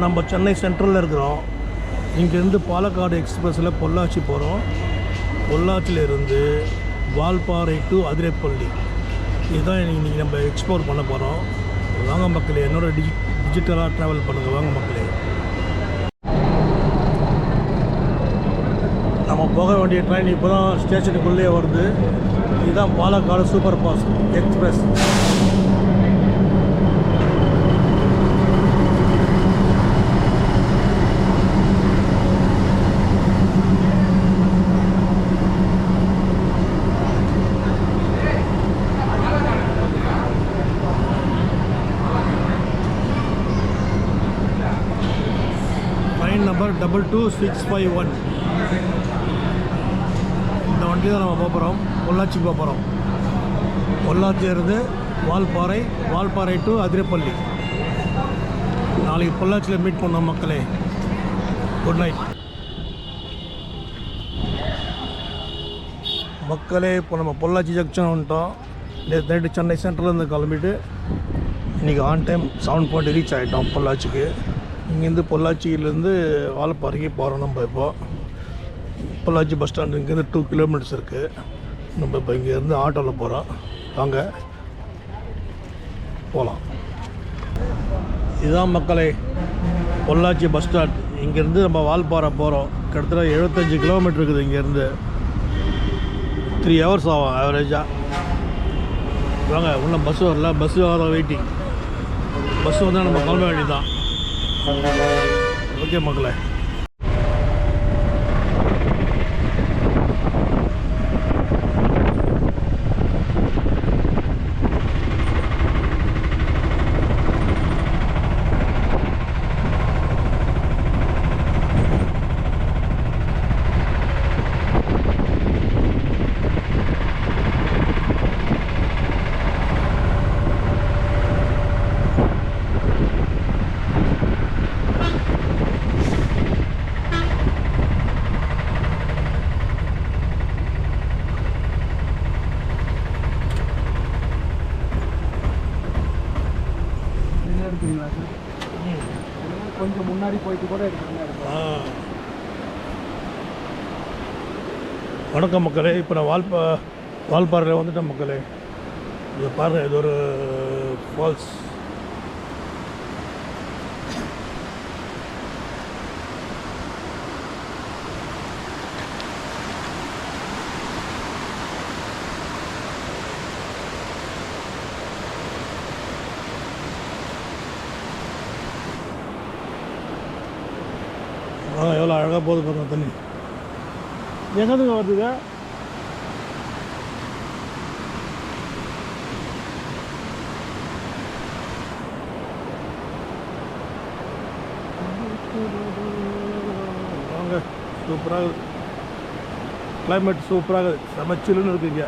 நம்ம சென்னை சென்ட்ரலில் இருக்கிறோம். இங்கேருந்து பாலக்காடு எக்ஸ்பிரஸில் பொள்ளாச்சி போகிறோம். பொள்ளாச்சியிலேருந்து வால்பாறை டு அதிரப்பள்ளி இதுதான் இன்றைக்கி நம்ம எக்ஸ்ப்ளோர் பண்ண போகிறோம். வாங்க மக்களே, என்னோட டிஜிட்டலாக ட்ராவல் பண்ணுங்கள். வாங்க மக்களே, நம்ம போக வேண்டிய ட்ரெயின் இப்போ தான் ஸ்டேஷனுக்குள்ளேயே வருது. இதுதான் Palakkad super fast express. Number 22651. இந்த வண்டி தான் நம்ம போகிறோம். பொள்ளாச்சி போகிறோம். பொள்ளாச்சியிலிருந்து வால்பாறை டு அதிரப்பள்ளி. நாளைக்கு பொள்ளாச்சியில் மீட் பண்ணோம் மக்களே. குட் நைட் மக்களே. இப்போ நம்ம பொள்ளாச்சி ஜங்ஷன் வந்துட்டோம். நைட்டு சென்னை சென்ட்ரலேருந்து கிளம்பிட்டு இன்றைக்கி ஆன் டைம் 7 பாயிண்ட் ரீச் ஆகிட்டோம் பொள்ளாச்சிக்கு. இங்கேருந்து பொள்ளாச்சியிலேருந்து வால்பாறைக்கு போகிறோம். நம்ம இப்போது பொள்ளாச்சி பஸ் ஸ்டாண்டு இங்கேருந்து 2 கிலோமீட்டர்ஸ் இருக்குது. நம்ம இப்போ இங்கேருந்து ஆட்டோவில் போகிறோம். வாங்க போகலாம். இதுதான் மக்களே பொள்ளாச்சி பஸ் ஸ்டாண்ட். இங்கேருந்து நம்ம வால்பாறை போகிறோம். கிட்டத்தட்ட 75 கிலோமீட்டர் இருக்குது. இங்கேருந்து 3 ஹவர்ஸ் ஆகும் ஆவரேஜாக. வாங்க, இன்னும் பஸ்ஸு வரல. பஸ்ஸு வர வெயிட்டிங். பஸ்ஸு வந்தால் நம்ம கிளம்ப வேண்டியதுதான். ஓகே மக்களே. கொஞ்சம் முன்னாடி போயிட்டு கூட வணக்கம் மக்களே. இப்போ நான் வால்பாறையில் வந்துட்டேன் மக்களே. இதை பாருங்கள், இது ஒரு ஃபால்ஸ். எவ்வளோ அழகாக போகுது பாருங்க தண்ணி. எங்கேருந்துங்க வருதுங்க? வாங்க, சூப்பராக கிளைமேட் சூப்பராக சமைச்சிலுன்னு இருக்குங்க.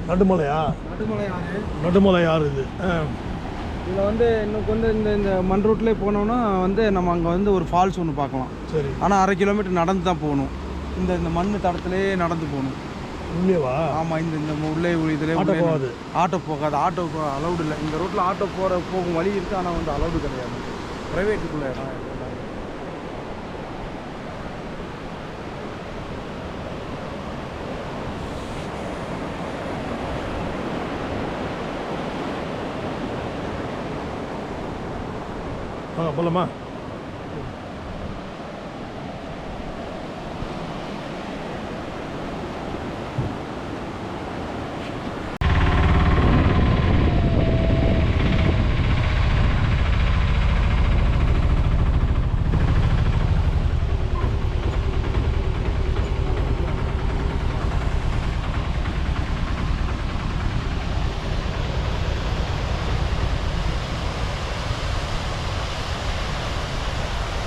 நடுமலையா? நடுமலை ஆறு. நடுமலை ஆறு இது. இதில் வந்து இன்னும் கொஞ்சம் இந்த மண் ரோட்லேயே போனோம்னா வந்து நம்ம அங்கே வந்து ஒரு ஃபால்ஸ் ஒன்று பார்க்கலாம். சரி. ஆனால் 1/2 கிலோமீட்டர் நடந்து தான் போகணும். இந்த மண் தடத்துலேயே நடந்து போகணும். உள்ளேவா? ஆமாம். இந்த உள்ளே இதில் ஆட்டோ போகாது. ஆட்டோ போகாது. ஆட்டோ அலௌடு இல்லை. இந்த ரோட்டில் ஆட்டோ போகும் வழி இருக்குது, ஆனால் வந்து அலௌடு கிடையாது. ப்ரைவேட்டுக்குள்ளே தான். போலாமா?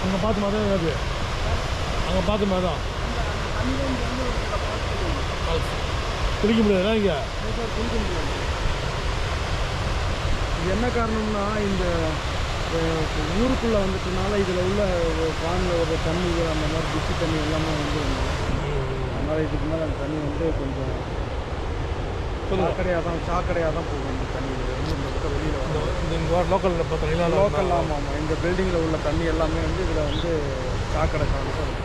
அங்கே பார்த்து மாதிரி தான் இருக்குது. அங்கே பார்த்து மாதிரி தான் குளிக்க முடியாதுல்ல இங்கே? குளிக்க முடியாது. இது என்ன காரணம்னா இந்த ஊருக்குள்ளே வந்துட்டனால இதில் உள்ள பானில் ஒரு தண்ணிகள் அந்த மாதிரி டிச்சு தண்ணி எல்லாமே வந்து அதனால் இதுக்கு மேலே அந்த தண்ணி வந்து கொஞ்சம் சாக்கடையாக தான் போகும். இந்த தண்ணி வந்து இந்த பக்கம் வெளியில் வந்து இங்கே லோக்கலில் பார்த்தீங்கன்னா லோக்கல். ஆமாம் ஆமாம். இந்த பில்டிங்கில் உள்ள தண்ணி எல்லாமே வந்து இதில் வந்து சாக்கடை சாப்பிட்டு இருக்கும்.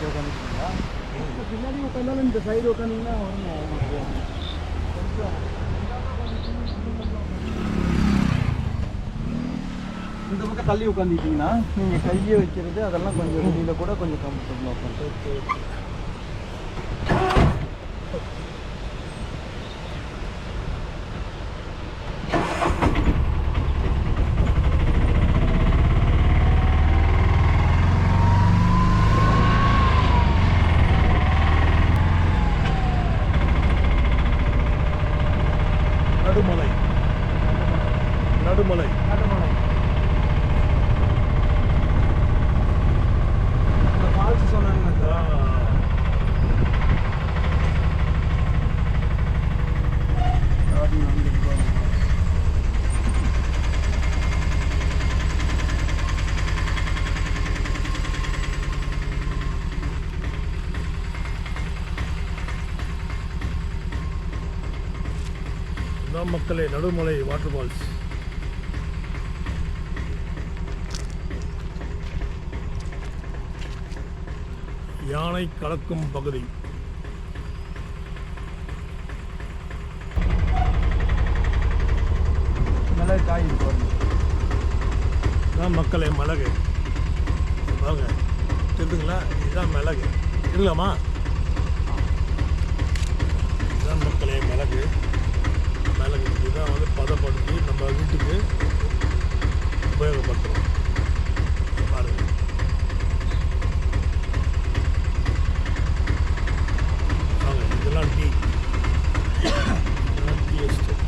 உட்காந்துருக்கீங்களா? பின்னாடி உட்காந்தாலும் இந்த சைடு உட்காந்திங்கன்னா வரும். கொஞ்சம் இந்த பக்கம் தள்ளி உட்காந்துக்கிட்டிங்கன்னா நீங்கள் கையை வைக்கிறது அதெல்லாம் கொஞ்சம் வெளியில் கூட கொஞ்சம் கம்ஃபர்டபுளாக உட்காந்து. நடுமலை. நடுமலை. நடுமலை. இந்த ஃபால்ஸ் சொன்னாங்க. மக்களே, நடுமலை வாட்டர் ஃபால்ஸ். யானை கலக்கும் பகுதி. மிளகு காய் இருக்கு. மக்களே மிளகு வாங்க தெரிஞ்சுங்களா? இதுதான் மிளகு. இருக்கலாமா? இதுதான் மக்களே மிளகு. மிளகு இதுதான் வந்து பதப்படுத்தி நம்ம வீட்டுக்கு உபயோகப்படுத்துகிறோம். பாருங்க. வாங்க, இதெல்லாம் டீ. Tea estate.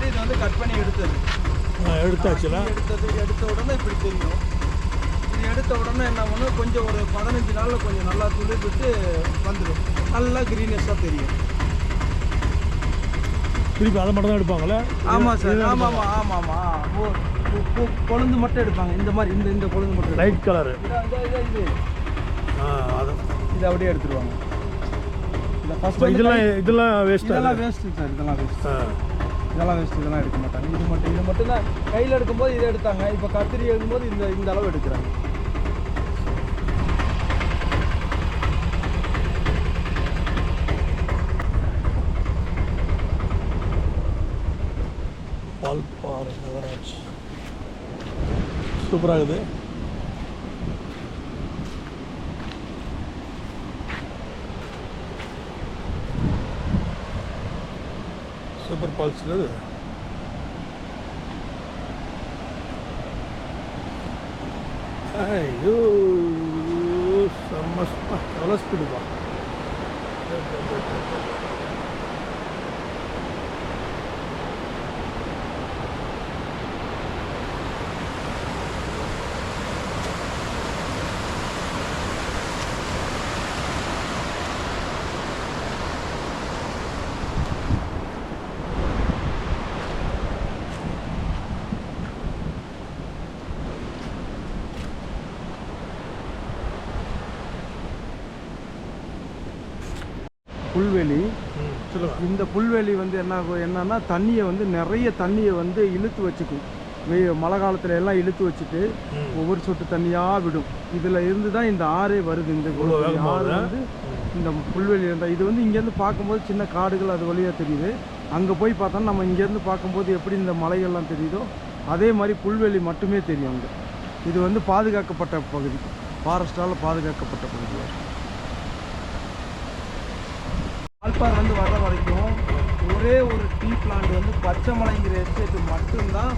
இது வந்து கட் பண்ணி எடுத்தது. எடுத்தாச்சுல. எடுத்த உடனே இப்படி தெரியும். இது எடுத்த உடனே என்ன பண்ணும், கொஞ்சம் ஒரு 15 நாளில் கொஞ்சம் நல்லா துளிர்விட்டு வந்துடும். நல்லா க்ரீனஸாக தெரியும். திருப்பி அதை மட்டும் தான் எடுப்பாங்களே? ஆமாம் சார். ஆமாம் ஆமாம் ஆமாம் ஆமாம். கொழுந்து மட்டும் எடுப்பாங்க. இந்த மாதிரி இந்த கொழுந்து மட்டும் லைட் கலரு. இது அப்படியே எடுத்துருவாங்க. இதெல்லாம் வேஸ்ட். இதெல்லாம் வேஸ்ட்டு சார். இதெல்லாம் வேஸ்ட். இதெல்லாம் எடுக்க மாட்டாங்க. இது மட்டும் தான் கையில் எடுக்கும்போது இதை எடுத்தாங்க. இப்போ கத்திரி எழுதும்போது இந்த அளவு எடுக்கிறாங்க. பால்பாறை நகராட்சி சூப்பராக இருக்குது. சூப்பர் ஃபால்ஸில் இது. ஐயோ செம்ம எவ்வளோ ஸ்பீடுப்பா. புல்வெளி. சொல்லுங்கள். இந்த புல்வெளி வந்து என்னன்னா தண்ணியை வந்து நிறைய தண்ணியை வந்து இழுத்து வச்சுக்கும். மழை காலத்துல எல்லாம் இழுத்து வச்சுட்டு ஒவ்வொரு சொட்டு தண்ணியாக விடும். இதில் இருந்து தான் இந்த ஆறே வருது. இந்த ஆறு வந்து இந்த புல்வெளி இருந்தால் இது வந்து இங்கேருந்து பார்க்கும்போது சின்ன காடுகள் அது வழியாக தெரியுது. அங்கே போய் பார்த்தோன்னா நம்ம இங்கேருந்து பார்க்கும்போது எப்படி இந்த மலைகள்லாம் தெரியுதோ அதே மாதிரி புல்வெளி மட்டுமே தெரியும் அங்கே. இது வந்து பாதுகாக்கப்பட்ட பகுதி, ஃபாரஸ்டால் பாதுகாக்கப்பட்ட பகுதி. வால்பாறை வந்து வர்ற வரைக்கும் ஒரே ஒரு டீ பிளான்ட் வந்து பச்சைமலைங்கிற எஸ்டேட்டு மட்டும்தான்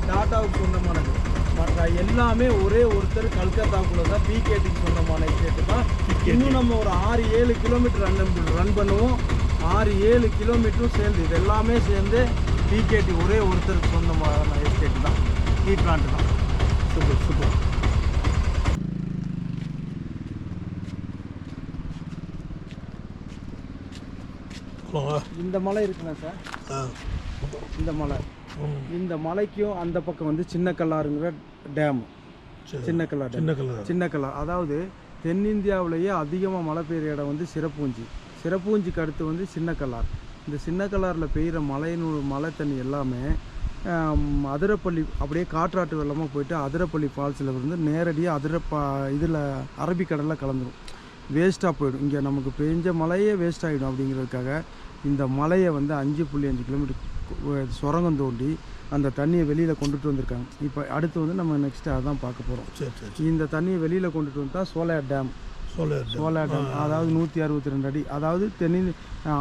டாட்டாவுக்கு சொந்தமானது. மற்ற எல்லாமே ஒரே ஒருத்தர் கல்கத்தாக்குள்ள தான் பிகேடிக்கு சொந்தமான எஸ்டேட்டு தான். இன்னும் நம்ம ஒரு 6-7 கிலோமீட்டர் ரன் பண்ணுவோம். 6-7 கிலோமீட்டரும் சேர்ந்து இது எல்லாமே சேர்ந்து பிகேடி ஒரே ஒருத்தருக்கு சொந்தமான எஸ்டேட்டு தான், டீ பிளான்ட் தான். Super super. இந்த மலை இருக்குண்ணா சார், இந்த மலைக்கும் அந்த பக்கம் வந்து சின்ன கல்லாறுங்கிற டேமு. சின்ன கல்லார் அதாவது தென்னிந்தியாவிலேயே அதிகமாக மழை பெய்கிற இடம் வந்து சிறப்பூஞ்சிக்கு அடுத்து வந்து சின்ன கல்லார். இந்த சின்ன கல்லாரில் பெய்கிற மழை தண்ணி எல்லாமே அதிரப்பள்ளி அப்படியே காற்றாட்டு வெள்ளமாக போயிட்டு அதிரப்பள்ளி ஃபால்ஸில் வந்து நேரடியாக இதில் அரபிக்கடலில் கலந்துடும். வேஸ்ட்டாக போயிடும். இங்கே நமக்கு பெஞ்ச மழையே வேஸ்ட் ஆகிடும். அப்படிங்கிறதுக்காக இந்த மலையை வந்து 5.5 கிலோமீட்டர் சுரங்கம் தோண்டி அந்த தண்ணியை வெளியில் கொண்டுட்டு வந்திருக்காங்க. இப்போ அடுத்து வந்து நம்ம நெக்ஸ்ட்டு அதான் பார்க்க போகிறோம். இந்த தண்ணியை வெளியில் கொண்டுட்டு வந்தால் சோலையார் டேம். அதாவது 162 அடி. அதாவது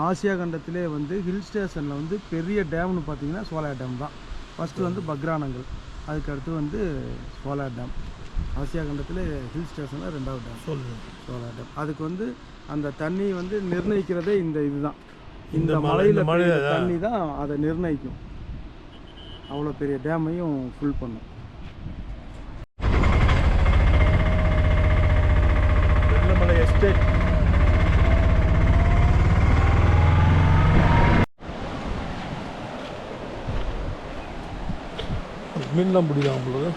ஆசியா கண்டத்திலே வந்து ஹில் ஸ்டேஷனில் வந்து பெரிய டேம்னு பார்த்தீங்கன்னா சோலையார் டேம் தான். ஃபஸ்ட்டு வந்து பக்ரானங்கள், அதுக்கடுத்து வந்து சோலையார் டேம். ஆசியா கண்டத்தில் ஹில் ஸ்டேஷனில் 2வது டேம் சோலையார் டேம். அதுக்கு வந்து அந்த தண்ணி வந்து நிர்ணயிக்கிறதே இதுதான். இந்த மலையில் தண்ணி தான் அதை நிர்ணயிக்கும். அவ்வளோ பெரிய டேமையும் ஃபுல் பண்ணும். வெள்ளமலை எஸ்டேட். மீன்லாம் பிடிக்கலாம் உங்களுக்கு.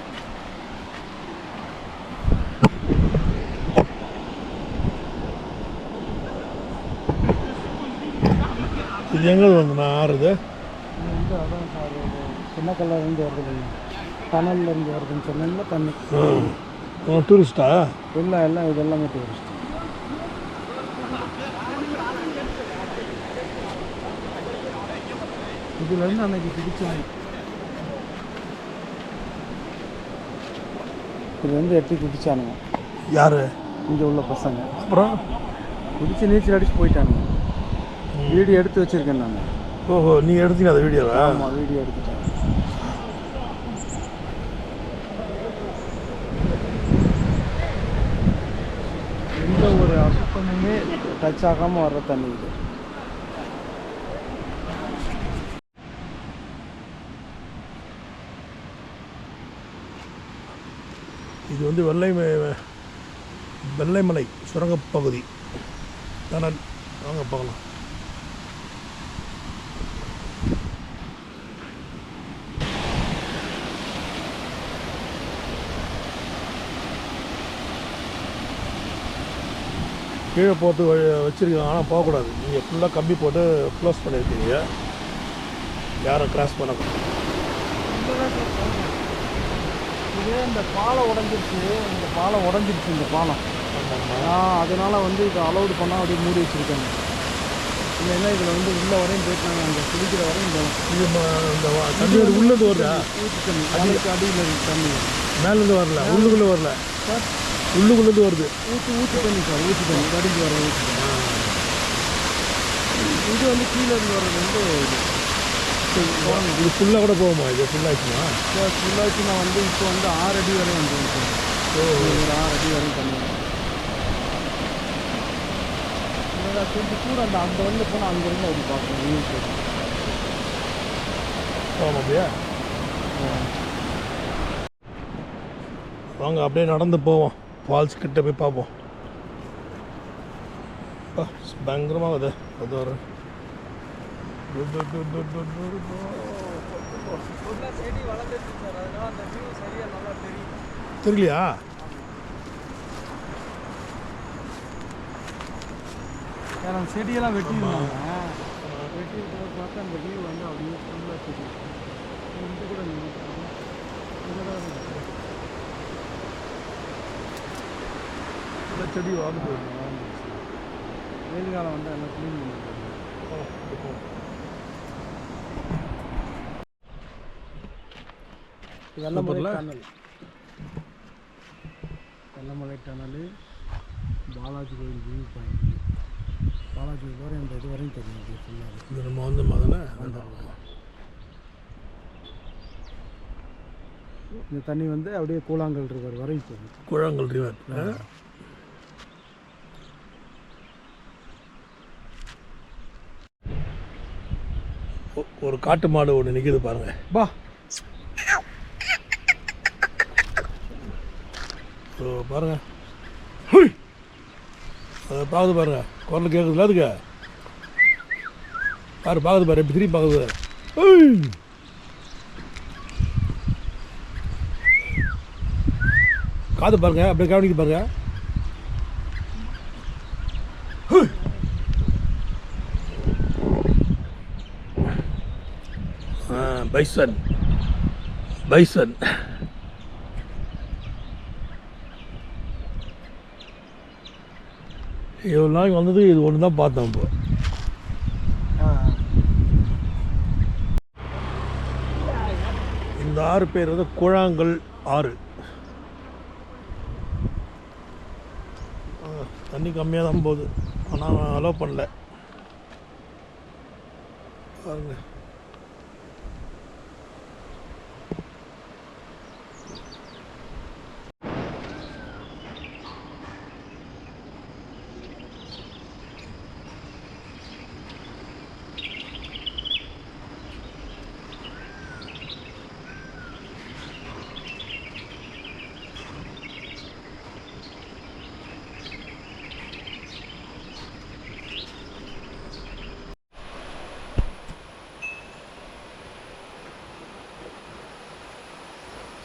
இது எங்கே வந்து ஆறுது? அதான் சார் சின்ன கல்லாருந்து வருது, டனல்லேருந்து வருதுன்னு சொன்னீங்கன்னா தண்ணி. டூரிஸ்டா? எல்லாம் இது எல்லாமே டூரிஸ்ட். இதுலேருந்து அன்னைக்கு பிடிச்சாங்க. இதுலேருந்து எட்டி குதிச்சானுங்க. யார்? இங்கே உள்ள பசங்க. அப்புறம் குதிச்சு நீச்சல் அடிச்சு போயிட்டானுங்க. வீடியோ எடுத்து வச்சுருக்கேன் நான். ஓஹோ, நீங்கள் எடுத்தீங்க அந்த வீடியோவா? ஆமாம், வீடியோ எடுத்துட்டேன். எந்த ஒரு அசுத்தமுமே டச் ஆகாமல் வர்ற தண்ணி இது. இது வந்து வெள்ளைமலை சுரங்கப்பகுதி டனல். வாங்க பார்க்கலாம். கீழே போட்டு வச்சுருக்கீங்க, ஆனால் போகக்கூடாது. நீங்கள் ஃபுல்லாக கம்பி போட்டு க்ளோஸ் பண்ணியிருக்கீங்க. யாரும் கிராஸ் பண்ணக்கூடாது. இதே இந்த பாலம் உடஞ்சிருச்சு. இந்த பாலம் அதனால் வந்து இதை அலௌடு பண்ணால் அப்படியே மூடி வச்சுருக்காங்க. இல்லைன்னா இதில் வந்து உள்ள வரையும் போயிட்டாங்க. அங்கே குளிக்கிற வரையும் இந்த தண்ணி உள்ளேருந்து வருதா? ஊற்றி தண்ணி அதுக்கு அடியில் தண்ணி மேலேருந்து வரல, உள்ளுக்குள்ளே வரல சார், உள்ளுக்குள்ளேருந்து வருது. ஊற்றி தண்ணி சார், ஊற்றி தண்ணி கடிஞ்சு வர ஊற்றி தண்ணி. இது வந்து கீழே இருந்து வர்றது வந்து இது ஃபுல்லாக கூட போகுமா? இது ஃபுல்லாகிடுச்சுமா? ஃபுல்லாகிடுச்சுன்னா வந்து இப்போ வந்து 6 அடி வரையும் வந்து ஒரு 6 அடி வரையும் தண்ணி. அதான் கொஞ்சம் கூட அந்த வந்து போனால் அங்கேருந்து அப்படி பார்க்கணும் வியூ போகணும் அப்படியா? வாங்க அப்படியே நடந்து போவோம், ஃபால்ஸ் கிட்ட போய் பார்ப்போம். பயங்கரமாக அது வர செடி வளர்ந்துருக்கு சார், அதனால அந்த வியூ சரியாக நல்லா தெரியும். தெரியலையா? ஏன்னா அந்த செடியெல்லாம் வெட்டியிருந்தாங்க, வெட்டி பார்த்தா அந்த வியூ வந்து அப்படியே ஃபுல்லாக தெரியும். இது கூட செடி வாழ்ந்து வெயில் காலம் வந்து எல்லாம் க்ளீன் பண்ணிருக்காங்க. வெள்ளமலை டனல், வெள்ளமலை டனல், பாலாஜி கோயில் வியூ பாயிண்ட். பாலாஜி கோயில் வரை இந்த இது வரையும் தெரியும். இது ஃபுல்லாக இது நம்ம வந்து மகனை இந்த தண்ணி வந்து அப்படியே கூழாங்கல் ரிவர் வரையும் போகுது. கூழாங்கல் ரிவர். ஒரு காட்டு மாடு ஒன்று நிற்கிது பாருங்க. பா பாருங்க, அதை பார்க்குது பாருங்க, குரல் கேட்குதுல அதுக்கு பாரு, பார்க்குது பாரு, எப்படி திரும்பி பார்க்குது. காது பாருங்க, அப்படியே கவனிக்க பாருங்க. பைசன் பைசன் இவ்வளோ நாளைக்கு வந்தது இது ஒன்று தான் பார்த்தோம். இப்போ இந்த ஆறு பேர் வந்து கூழாங்கல் ஆறு. தண்ணி கம்மியாக தான் போகுது, ஆனால் அலோவ் பண்ணல பாருங்க.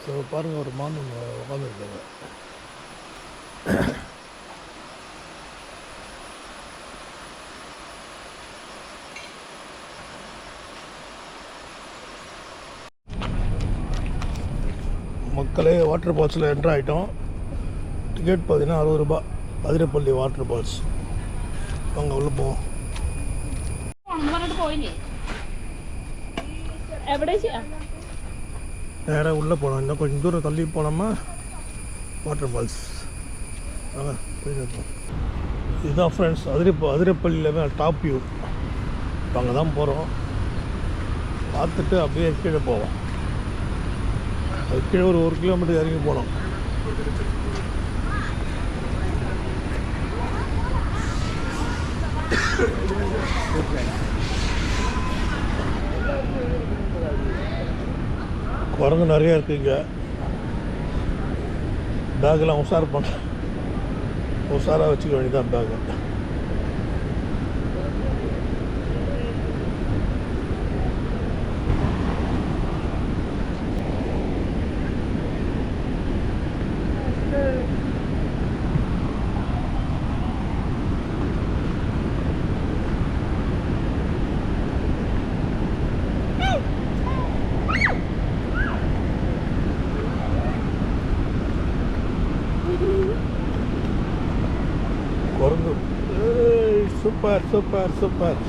ஸோ பாருங்கள், ஒரு மான் உட்காந்துருக்காங்க. மக்களே, வாட்டர் ஃபால்ஸில் என்ட்ரு ஆகிட்டோம். டிக்கெட் பார்த்தீங்கன்னா 60 ரூபா. Athirappilly water falls. அங்கே உள்ள போவோம். நேராக உள்ளே போனோம். இன்னும் கொஞ்சம் தூரம் தள்ளி போனோம்னா வாட்டர் ஃபால்ஸ். போயிருக்கோம். இதுதான் ஃப்ரெண்ட்ஸ் அதிரப்பள்ளியில் டாப் வியூ. இப்போ அங்கே தான் போகிறோம். பார்த்துட்டு அப்படியே கீழே போவோம். அது கீழே ஒரு 1 கிலோமீட்டர் இறங்கி போனோம். குரங்கு நிறையா இருக்குது இங்கே. பேக்கெல்லாம் உஷாராக வச்சுக்க வேண்டியதான் பேக்கு. குரங்கு சூப்பர் சூப்பர் சூப்பர்.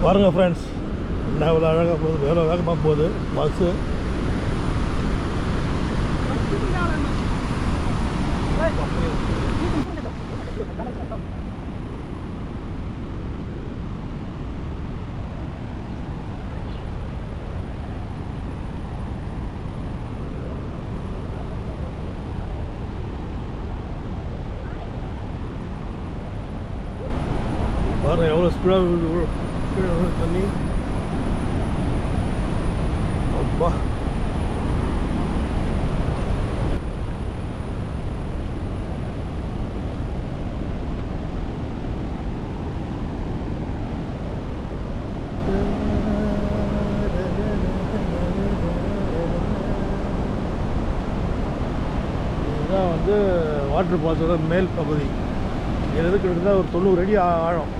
பாருங்கள் ஃப்ரெண்ட்ஸ், என்ன எவ்வளோ அழகாக போகுது, எவ்வளோ வேகமாக போகுது பஸ்ஸு. பாருங்கள் எவ்வளோ ஸ்பீடாக கீழே தண்ணி. அப்பா இதுதான் வந்து வாட்டர் ஃபால்ஸோட மேல் பகுதி. இது கிட்டத்தட்ட ஒரு 90 அடி ஆழம்.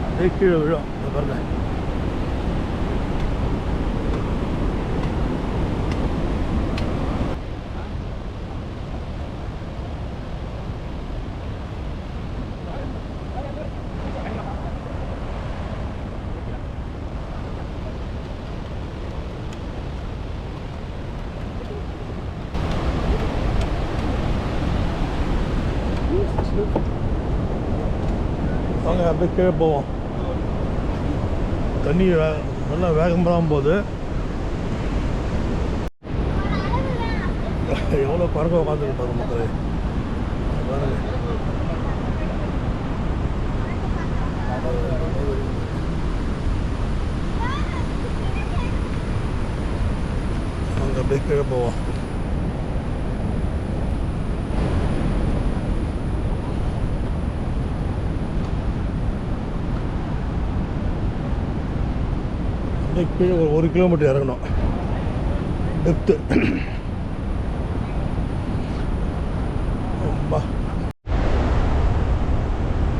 அப்படியே கீழே விழும். இந்த பாருங்க. வாங்க அப்படியே கீழே போவோம். தண்ணி நல்லா வேகமாக போகுது. எவ்வளோ பறக்க உட்காந்துருக்கு பாருங்க மக்களே. பாருங்க வாங்க அப்படியே கீழே போவோம். கீழே ஒரு 1 கிலோமீட்டர் இறங்கணும் டெப்த்து. ரொம்ப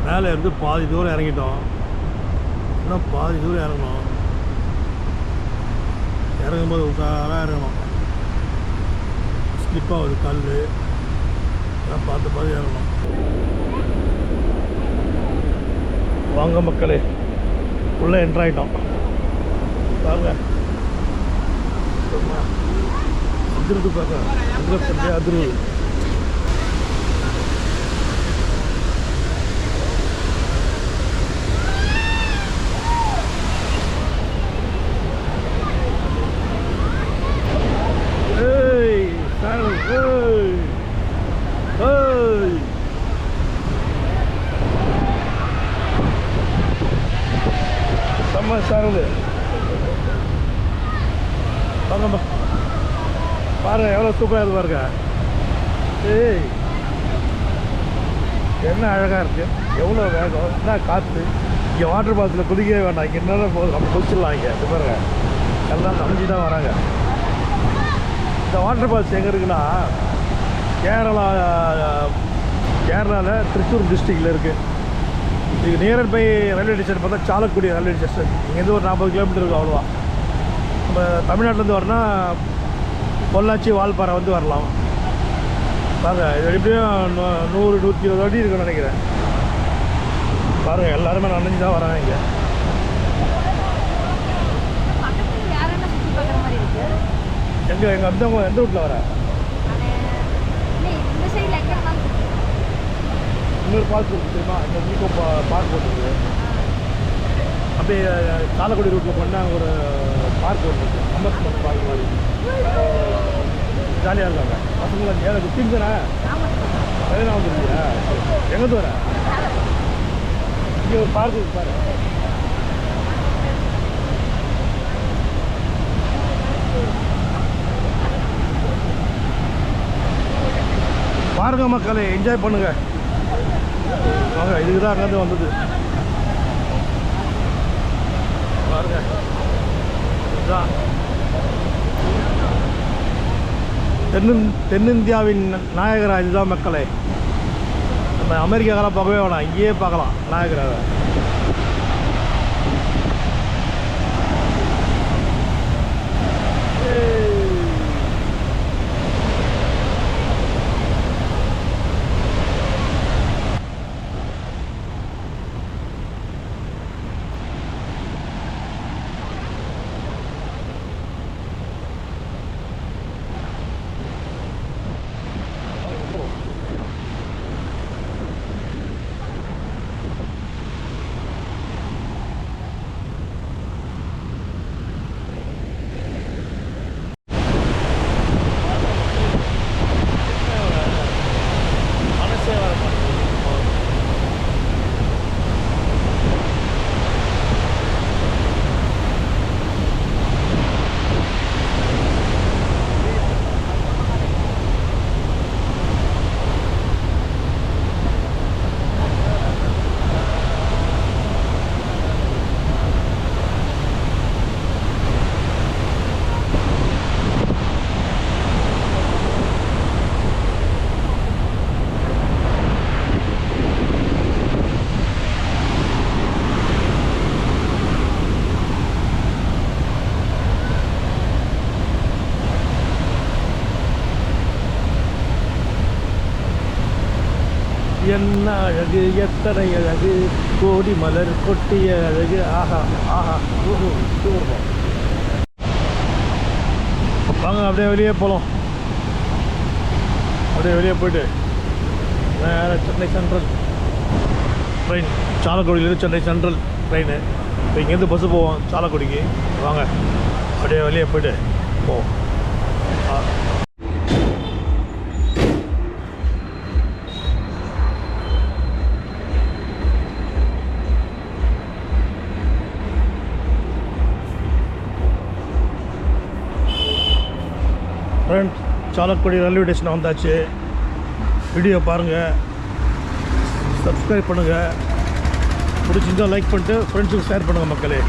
மேலே இருந்து பாதி தூரம் இறங்கிட்டோம். இன்னும் பாதி தூரம் இறங்கணும். இறங்கும்போது உஷாராக இறங்கணும். ஸ்லிப் ஆகுது கல். எல்லாம் பார்த்து பார்த்து இறங்கணும். வாங்க மக்களே, உள்ளே என்ட்ரு ஆகிட்டோம். பாருங்க அதிர்வு. பார்க்க அதிர்வு. செம்ம சாருது. பாருங்க எவ்வளோ சூப்பராக இது பாருங்க. ஏய் என்ன அழகாக இருக்குது. எவ்வளோ வேகம். என்ன காற்று. இங்கே வாட்டர் ஃபால்ஸில் குதிக்கவே வேண்டாம். இங்கே என்ன போகுது, நம்ம குதிச்சிடலாம். இங்கே இது பாருங்க எல்லாம் நனைஞ்சி தான் வராங்க. இந்த வாட்டர் ஃபால்ஸ் எங்கே இருக்குன்னா கேரளாவில் திருச்சூர் டிஸ்ட்ரிக்டில் இருக்குது. இது நியர் பை ரயில்வே ஸ்டேஷன் பார்த்தா சாலக்குடி ரயில்வே ஸ்டேஷன். இங்கேருந்து ஒரு 40 கிலோமீட்டர் இருக்கும் அவ்வளோதான். நம்ம தமிழ்நாட்டிலேருந்து வரனா பொள்ளாச்சி வால்பாறை வந்து வரலாம். பாருங்கள் இது எப்படியும் 100-120 அடி இருக்குன்னு நினைக்கிறேன். பாருங்கள் எல்லாருமே நனைஞ்சு தான் வராங்க இங்கே. எங்கள் அந்த எந்த ரூட்டில் வர இன்னொரு பார்க் இருக்குது தெரியுமா? இந்த மீக்கோ பார்க் போட்டுருக்கு. அப்படியே சாலக்குடி ரூட்டில் போனால் ஒரு பார்க் போட்டுருக்கு. அம்பஸ்மெண்ட் பார்க் மாதிரி ஜாலியாக இருக்காங்க பசங்களாம். ஏழை குட்டிங் தானே பதினா வந்துருக்கியா? எங்கே வர இங்கே ஒரு பார்க் இருக்கு பாரு. பாருங்க மக்களே, என்ஜாய் பண்ணுங்க. வாங்க இதுக்கு தான் அங்கேருந்து வந்தது. பாருங்க இதுதான் தென்னிந்தியாவின் நாயகரா. இதுதான் மக்களே. நம்ம அமெரிக்காக்கெல்லாம் பார்க்கவே வேணாம், இங்கேயே பார்க்கலாம் நாயகராவை. என்ன அழகு எத்தனை அழகு கோடி மலர் கொட்டிய அழகு ஆஹா ஆஹா ஓஹோ சூப்பர். வாங்க அப்படியே வெளியே போகலாம். அப்படியே வெளியே போயிட்டு நேராக சென்னை சென்ட்ரல் ட்ரெயின், சாலக்குடியிலேருந்து சென்னை சென்ட்ரல் ட்ரெயின். இப்போ இங்கேருந்து பஸ்ஸு போவோம் சாலக்குடிக்கு. வாங்க அப்படியே வெளியே போயிட்டு போவோம். ஃப்ரெண்ட், சாலக்குடி ரயில்வே ஸ்டேஷன் வந்தாச்சு. வீடியோ பாருங்கள், சப்ஸ்கிரைப் பண்ணுங்கள், பிடிச்சிருந்தால் லைக் பண்ணிட்டு ஃப்ரெண்ட்ஸுக்கு ஷேர் பண்ணுங்கள் மக்களே.